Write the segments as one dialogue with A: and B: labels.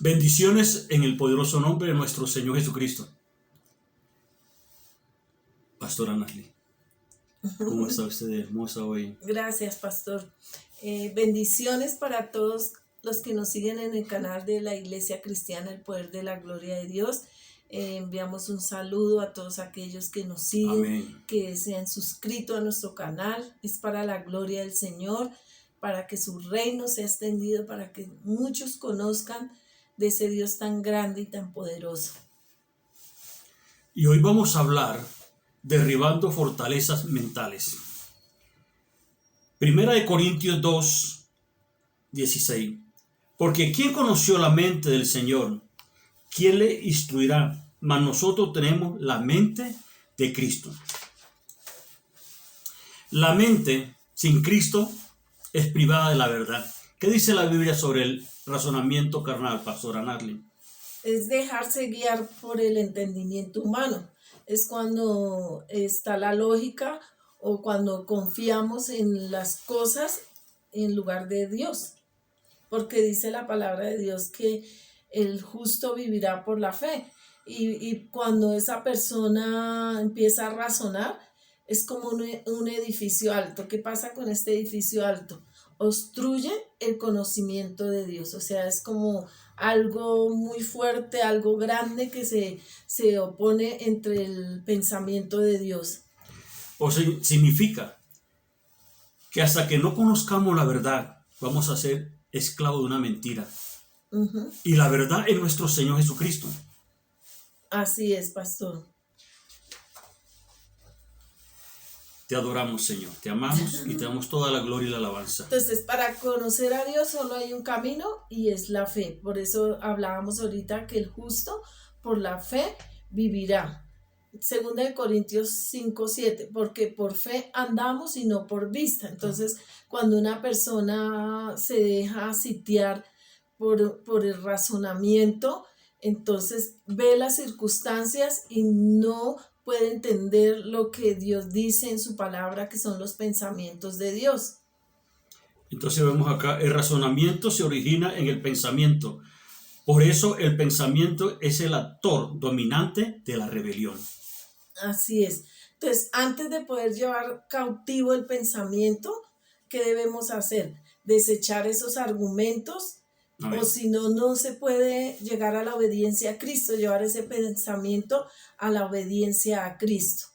A: Bendiciones en el poderoso nombre de nuestro Señor Jesucristo. Pastora Narly, ¿cómo está usted hermosa hoy?
B: Gracias, pastor. Bendiciones para todos los que nos siguen en el canal de la Iglesia Cristiana, el Poder de la Gloria de Dios. Enviamos un saludo a todos aquellos que nos siguen,
A: Amén.
B: que se han suscrito a nuestro canal. Es para la gloria del Señor, para que su reino sea extendido, para que muchos conozcan de ese Dios tan grande y tan poderoso.
A: Y hoy vamos a hablar derribando fortalezas mentales. Primera de Corintios 2, 16. Porque ¿quién conoció la mente del Señor? ¿Quién le instruirá? Mas nosotros tenemos la mente de Cristo. La mente sin Cristo es privada de la verdad. ¿Qué dice la Biblia sobre el razonamiento carnal, pastora Narly?
B: Es dejarse guiar por el entendimiento humano. Es cuando está la lógica o cuando confiamos en las cosas en lugar de Dios. Porque dice la palabra de Dios que el justo vivirá por la fe. Y cuando esa persona empieza a razonar, es como un edificio alto. ¿Qué pasa con este edificio alto? Obstruye el conocimiento de Dios. O sea, es como algo muy fuerte, algo grande que se opone entre el pensamiento de Dios.
A: O sea, significa que hasta que no conozcamos la verdad, vamos a ser esclavos de una mentira. Y la verdad es nuestro Señor Jesucristo.
B: Así es, pastor.
A: Te adoramos, Señor. Te amamos y te damos toda la gloria y la alabanza.
B: Entonces, para conocer a Dios solo hay un camino y es la fe. Por eso hablábamos ahorita que el justo por la fe vivirá. Segunda de Corintios 5:7, porque por fe andamos y no por vista. Entonces, cuando una persona se deja sitiar por el razonamiento, entonces ve las circunstancias y no puede entender lo que Dios dice en su palabra, que son los pensamientos de Dios.
A: Entonces vemos acá, el razonamiento se origina en el pensamiento. Por eso el pensamiento es el actor dominante de la rebelión.
B: Así es. Entonces, antes de poder llevar cautivo el pensamiento, ¿qué debemos hacer? Desechar esos argumentos.
A: Amén.
B: O si no, no se puede llegar a la obediencia a Cristo, llevar ese pensamiento a la obediencia a Cristo.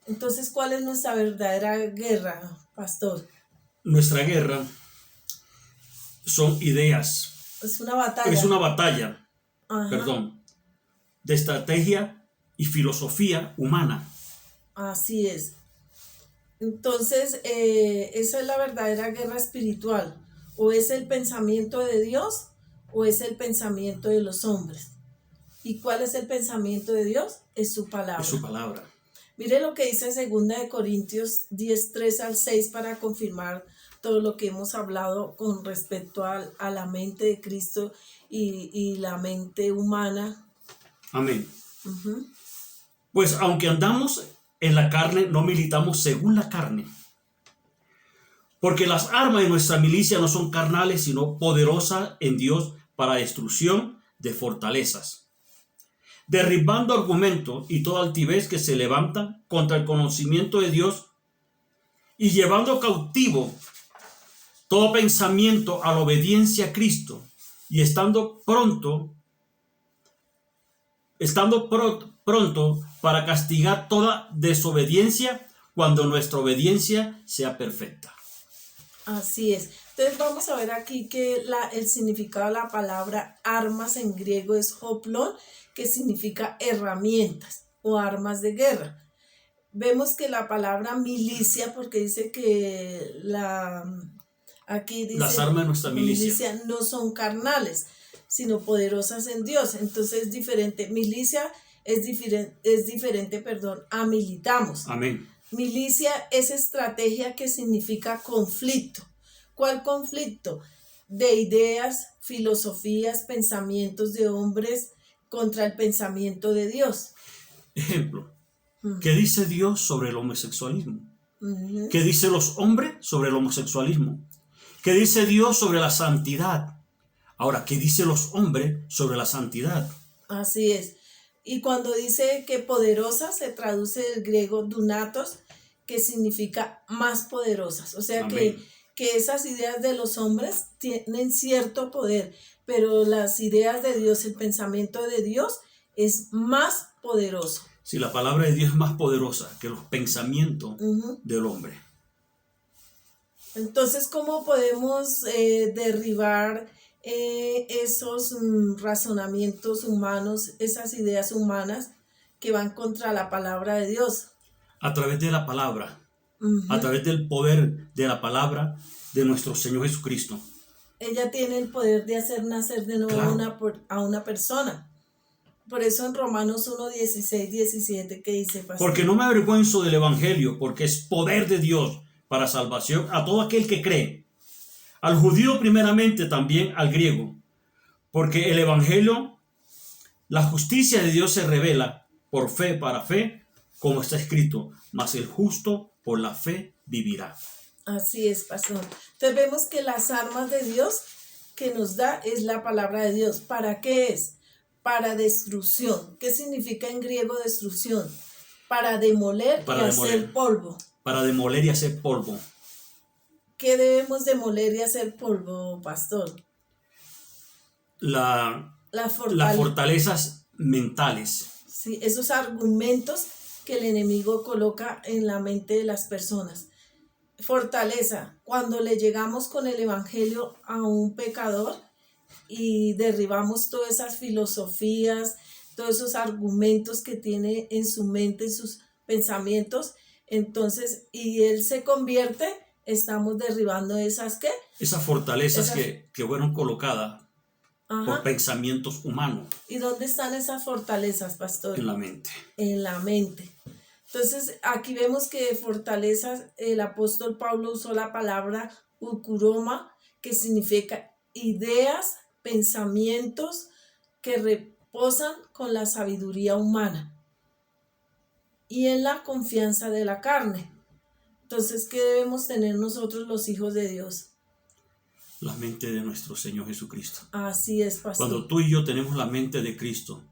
B: Entonces, ¿cuál es nuestra verdadera guerra, pastor?
A: Nuestra guerra son ideas.
B: Es una batalla.
A: Es una batalla,
B: Ajá.
A: de estrategia y filosofía humana.
B: Así es. Entonces, esa es la verdadera guerra espiritual. O es el pensamiento de Dios o es el pensamiento de los hombres. ¿Y cuál es el pensamiento de Dios? Es su palabra.
A: Es su palabra.
B: Mire lo que dice 2 de Corintios 10, 3 al 6 para confirmar todo lo que hemos hablado con respecto a la mente de Cristo y la mente humana.
A: Amén. Pues aunque andamos en la carne, no militamos según la carne. Porque las armas de nuestra milicia no son carnales, sino poderosas en Dios para destrucción de fortalezas, derribando argumentos y toda altivez que se levanta contra el conocimiento de Dios y llevando cautivo todo pensamiento a la obediencia a Cristo y estando pronto para castigar toda desobediencia cuando nuestra obediencia sea perfecta.
B: Así es. Entonces vamos a ver aquí que el significado de la palabra armas en griego es hoplon, que significa herramientas o armas de guerra. Vemos que la palabra milicia, porque dice que aquí dice
A: las armas de nuestra milicia
B: no son carnales, sino poderosas en Dios. Entonces es diferente. Milicia es diferente, a militamos.
A: Amén.
B: Milicia es estrategia que significa conflicto. ¿Cuál conflicto? De ideas, filosofías, pensamientos de hombres contra el pensamiento de Dios.
A: Ejemplo, ¿qué dice Dios sobre el homosexualismo? ¿Qué dicen los hombres sobre el homosexualismo? ¿Qué dice Dios sobre la santidad? Ahora, ¿qué dicen los hombres sobre la santidad?
B: Así es. Y cuando dice que poderosa, se traduce del griego dunatos, que significa más poderosas. O sea
A: Amén.
B: que esas ideas de los hombres tienen cierto poder, pero las ideas de Dios, el pensamiento de Dios es más poderoso.
A: Si la palabra de Dios es más poderosa que los pensamientos del hombre.
B: Entonces, ¿cómo podemos derribar esos razonamientos humanos, esas ideas humanas que van contra la palabra de Dios?
A: A través de la palabra,
B: Ujú.
A: a través del poder de la palabra de nuestro Señor Jesucristo.
B: Ella tiene el poder de hacer nacer de nuevo
A: Claro.
B: a una persona. Por eso en Romanos 1, 16, 17, que dice, pastor,
A: Porque no me avergüenzo del Evangelio, porque es poder de Dios para salvación a todo aquel que cree. Al judío primeramente, también al griego. Porque el Evangelio, la justicia de Dios se revela por fe para fe, como está escrito, mas el justo por la fe vivirá.
B: Así es, pastor. Entonces vemos que las armas de Dios que nos da es la palabra de Dios. ¿Para qué es? Para destrucción. ¿Qué significa en griego destrucción? Para demoler y hacer polvo.
A: Para demoler y hacer polvo.
B: ¿Qué debemos demoler y hacer polvo, pastor?
A: Las fortalezas mentales.
B: Sí, esos argumentos que el enemigo coloca en la mente de las personas. Fortaleza, cuando le llegamos con el evangelio a un pecador y derribamos todas esas filosofías, todos esos argumentos que tiene en su mente, en sus pensamientos, entonces, y él se convierte, estamos derribando esas ¿qué?
A: Esas fortalezas que fueron colocadas por pensamientos humanos.
B: ¿Y dónde están esas fortalezas, pastor?
A: En la mente.
B: En la mente. Entonces, aquí vemos que fortalezas, el apóstol Pablo usó la palabra ukuroma, que significa ideas, pensamientos que reposan con la sabiduría humana y en la confianza de la carne. Entonces, ¿qué debemos tener nosotros los hijos de Dios?
A: La mente de nuestro Señor Jesucristo.
B: Así es, pastor.
A: Cuando tú y yo tenemos la mente de Cristo,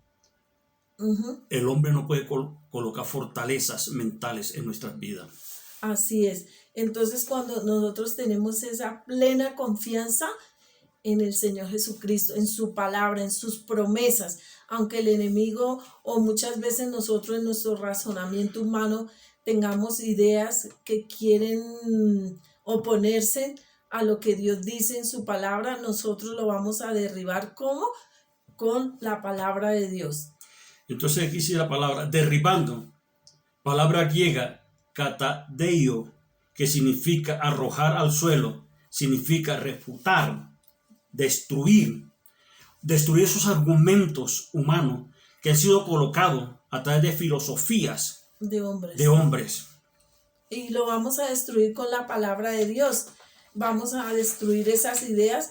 A: el hombre no puede colocar fortalezas mentales en nuestras vidas.
B: Así es. Entonces, cuando nosotros tenemos esa plena confianza en el Señor Jesucristo, en su palabra, en sus promesas, aunque el enemigo o muchas veces nosotros en nuestro razonamiento humano tengamos ideas que quieren oponerse a lo que Dios dice en su palabra, nosotros lo vamos a derribar. ¿Cómo? Con la palabra de Dios.
A: Entonces aquí dice la palabra derribando, palabra griega katadeio, que significa arrojar al suelo, significa refutar, destruir esos argumentos humanos que han sido colocados a través de filosofías
B: de
A: hombres.
B: Y lo vamos a destruir con la palabra de Dios. Vamos a destruir esas ideas,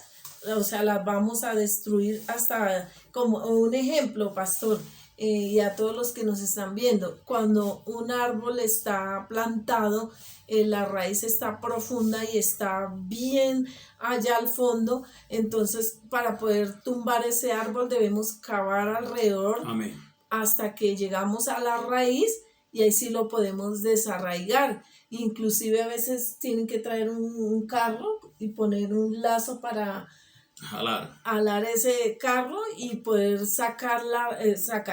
B: o sea, las vamos a destruir hasta, como un ejemplo, pastor, y a todos los que nos están viendo, cuando un árbol está plantado, la raíz está profunda y está bien allá al fondo, entonces para poder tumbar ese árbol debemos cavar alrededor.
A: Amén.
B: Hasta que llegamos a la raíz y ahí sí lo podemos desarraigar. Inclusive a veces tienen que traer un carro y poner un lazo para jalar ese carro y poder sacar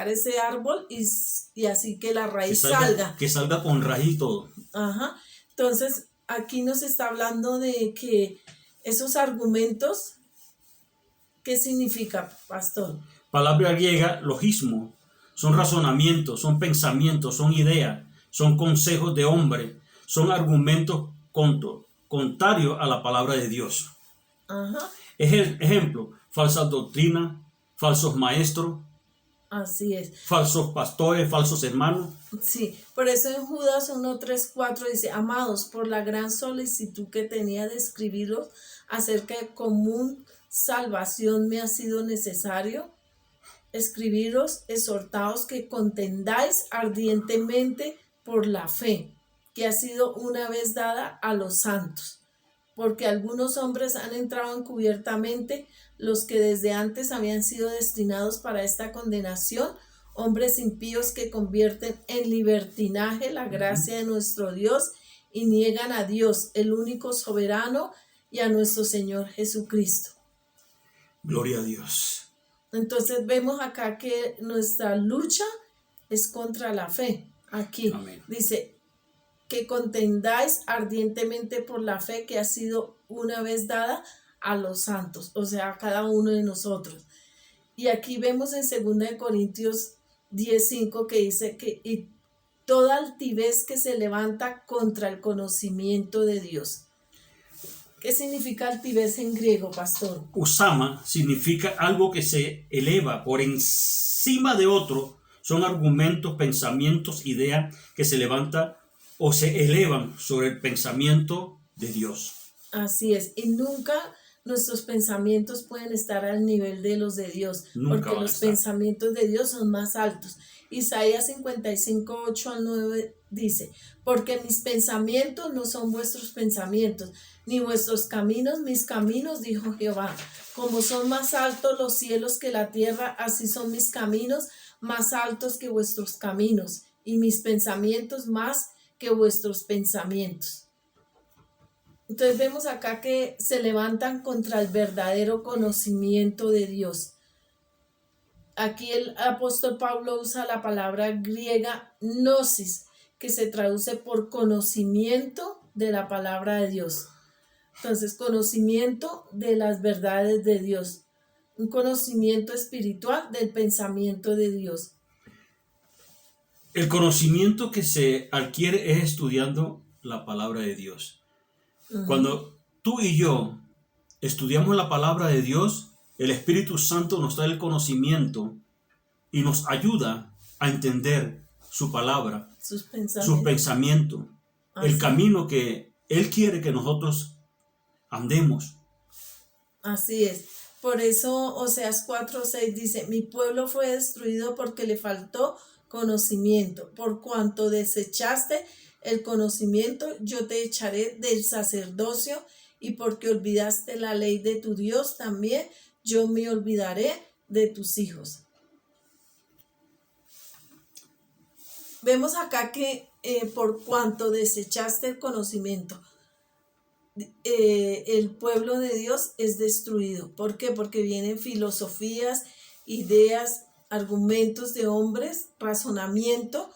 B: ese árbol y así que la raíz salga.
A: Que salga con raíz y todo.
B: Entonces, aquí nos está hablando de que esos argumentos, ¿qué significa, pastor?
A: Palabra griega, logismo. Son razonamientos, son pensamientos, son ideas, son consejos de hombre, son argumentos contrarios a la palabra de Dios. Ejemplo, falsas doctrinas, falsos maestros.
B: Así es.
A: Falsos pastores, falsos hermanos.
B: Sí, por eso en Judas 1, 3, 4 dice, amados, por la gran solicitud que tenía de escribiros acerca de común salvación me ha sido necesario escribiros, exhortaos que contendáis ardientemente por la fe que ha sido una vez dada a los santos, porque algunos hombres han entrado encubiertamente, los que desde antes habían sido destinados para esta condenación, hombres impíos que convierten en libertinaje la gracia de nuestro Dios y niegan a Dios, el único soberano, y a nuestro Señor Jesucristo.
A: Gloria a Dios.
B: Entonces vemos acá que nuestra lucha es contra la fe. Aquí
A: Amén.
B: dice que contendáis ardientemente por la fe que ha sido una vez dada a los santos, o sea, a cada uno de nosotros. Y aquí vemos en 2 Corintios 10:5 que dice que y toda altivez que se levanta contra el conocimiento de Dios. ¿Qué significa altivez en griego, pastor?
A: Usama significa algo que se eleva por encima de otro. Son argumentos, pensamientos, ideas que se levantan o se elevan sobre el pensamiento de Dios.
B: Así es, y nunca nuestros pensamientos pueden estar al nivel de los de Dios,
A: Nunca
B: porque los pensamientos de Dios son más altos. Isaías 55:8-9 dice, porque mis pensamientos no son vuestros pensamientos, ni vuestros caminos mis caminos, dijo Jehová. Como son más altos los cielos que la tierra, así son mis caminos más altos que vuestros caminos, y mis pensamientos más que vuestros pensamientos. Entonces vemos acá que se levantan contra el verdadero conocimiento de Dios. Aquí el apóstol Pablo usa la palabra griega gnosis, que se traduce por conocimiento de la palabra de Dios. Entonces, conocimiento de las verdades de Dios, un conocimiento espiritual del pensamiento de Dios.
A: El conocimiento que se adquiere es estudiando la palabra de Dios. Cuando tú y yo estudiamos la palabra de Dios, el Espíritu Santo nos da el conocimiento y nos ayuda a entender su palabra, sus pensamientos, el camino que Él quiere que nosotros andemos.
B: Así es. Por eso Oseas 4:6 dice, mi pueblo fue destruido porque le faltó conocimiento. Por cuanto desechaste el conocimiento, yo te echaré del sacerdocio, y porque olvidaste la ley de tu Dios, también yo me olvidaré de tus hijos. Vemos acá que por cuanto desechaste el conocimiento, el pueblo de Dios es destruido. ¿Por qué? Porque vienen filosofías, ideas, argumentos de hombres, razonamiento,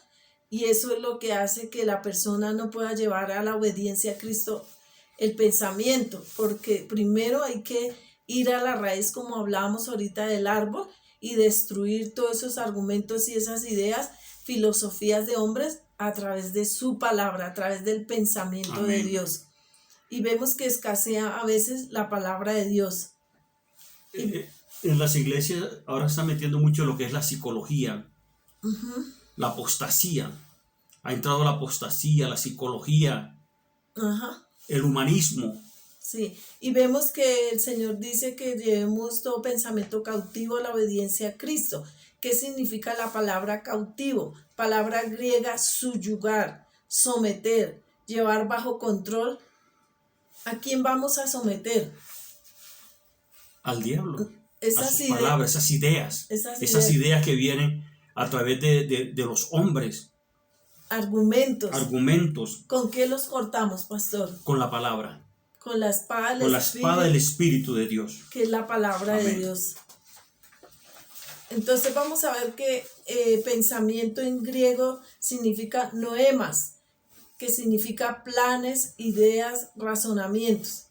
B: y eso es lo que hace que la persona no pueda llevar a la obediencia a Cristo el pensamiento, porque primero hay que ir a la raíz, como hablábamos ahorita, del árbol, y destruir todos esos argumentos y esas ideas, filosofías de hombres a través de su palabra, a través del pensamiento
A: Amén.
B: de Dios. Y vemos que escasea a veces la palabra de Dios.
A: En las iglesias ahora están metiendo mucho lo que es la psicología, la apostasía. Ha entrado la apostasía, la psicología, el humanismo.
B: Sí, y vemos que el Señor dice que llevemos todo pensamiento cautivo a la obediencia a Cristo. ¿Qué significa la palabra cautivo? Palabra griega subyugar, someter, llevar bajo control. ¿A quién vamos a someter?
A: Al diablo.
B: Esas
A: a sus palabras, esas ideas que vienen a través de los hombres. Argumentos.
B: ¿Con qué los cortamos, pastor?
A: Con la palabra.
B: Con la espada
A: del Espíritu de Dios.
B: Que es la palabra Amén. De Dios. Entonces vamos a ver que pensamiento en griego significa noemas, que significa planes, ideas, razonamientos.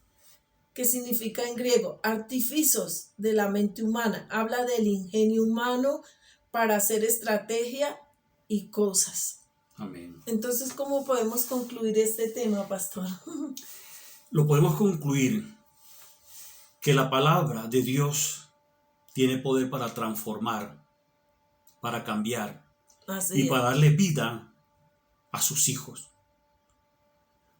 B: ¿Qué significa en griego? Artificios de la mente humana. Habla del ingenio humano para hacer estrategia y cosas.
A: Amén.
B: Entonces, ¿cómo podemos concluir este tema, pastor?
A: Lo podemos concluir que la palabra de Dios tiene poder para transformar, para cambiar para darle vida a sus hijos.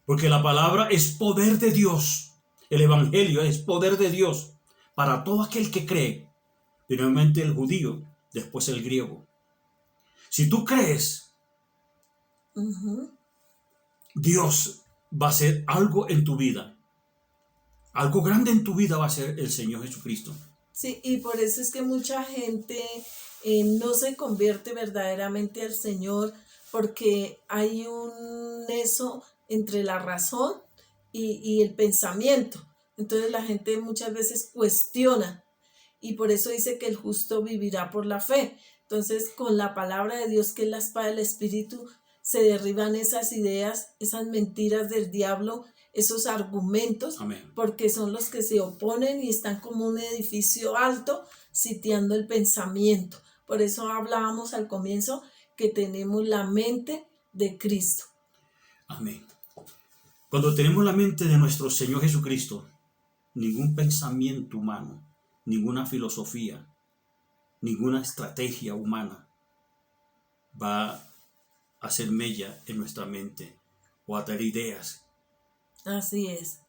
A: Porque la palabra es poder de Dios. El evangelio es poder de Dios para todo aquel que cree. Primeramente el judío, después el griego. Si tú crees, Dios va a hacer algo en tu vida. Algo grande en tu vida va a ser el Señor Jesucristo.
B: Sí, y por eso es que mucha gente no se convierte verdaderamente al Señor, porque hay un eso entre la razón y el pensamiento. Entonces la gente muchas veces cuestiona y por eso dice que el justo vivirá por la fe. Entonces, con la palabra de Dios, que es la espada del Espíritu, se derriban esas ideas, esas mentiras del diablo, esos argumentos,
A: Amén.
B: porque son los que se oponen y están como un edificio alto sitiando el pensamiento. Por eso hablábamos al comienzo que tenemos la mente de Cristo.
A: Amén. Cuando tenemos la mente de nuestro Señor Jesucristo, ningún pensamiento humano, ninguna filosofía, ninguna estrategia humana va a hacer mella en nuestra mente o a dar ideas.
B: Así es.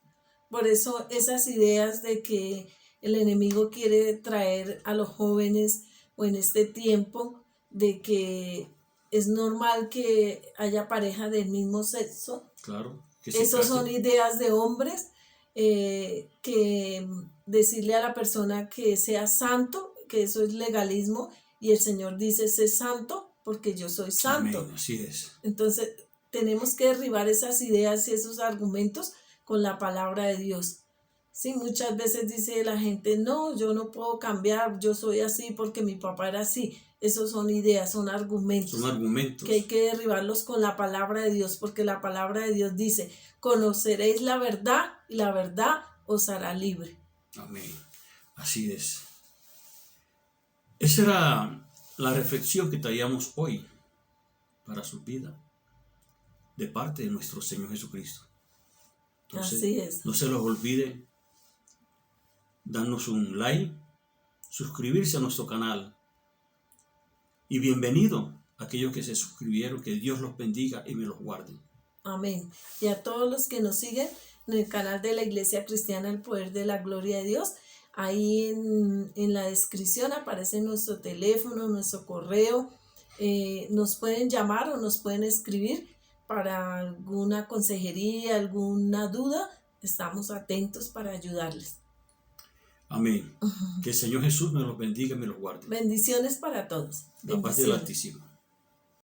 B: Por eso esas ideas de que el enemigo quiere traer a los jóvenes o en este tiempo de que es normal que haya pareja del mismo sexo.
A: Claro, que se
B: Esas son
A: casen.
B: ideas de hombres que decirle a la persona que sea santo, que eso es legalismo, y el Señor dice, sé santo porque yo soy santo.
A: Amén, así es.
B: Entonces, tenemos que derribar esas ideas y esos argumentos con la palabra de Dios. Sí, muchas veces dice la gente, no, yo no puedo cambiar, yo soy así porque mi papá era así. Esos son ideas, son argumentos.
A: Son argumentos.
B: Que hay que derribarlos con la palabra de Dios, porque la palabra de Dios dice, conoceréis la verdad y la verdad os hará libre.
A: Amén, así es. Esa era la reflexión que traíamos hoy para su vida, de parte de nuestro Señor Jesucristo. Entonces,
B: Así es.
A: no se los olvide darnos un like, suscribirse a nuestro canal. Y bienvenido a aquellos que se suscribieron, que Dios los bendiga y me los guarde.
B: Amén. Y a todos los que nos siguen en el canal de la Iglesia Cristiana El Poder de la Gloria de Dios, ahí en la descripción aparece nuestro teléfono, nuestro correo. Nos pueden llamar o nos pueden escribir para alguna consejería, alguna duda. Estamos atentos para ayudarles.
A: Amén. Que el Señor Jesús me los bendiga y me los guarde.
B: Bendiciones para todos.
A: La paz del
B: Bendiciones.
A: Altísimo.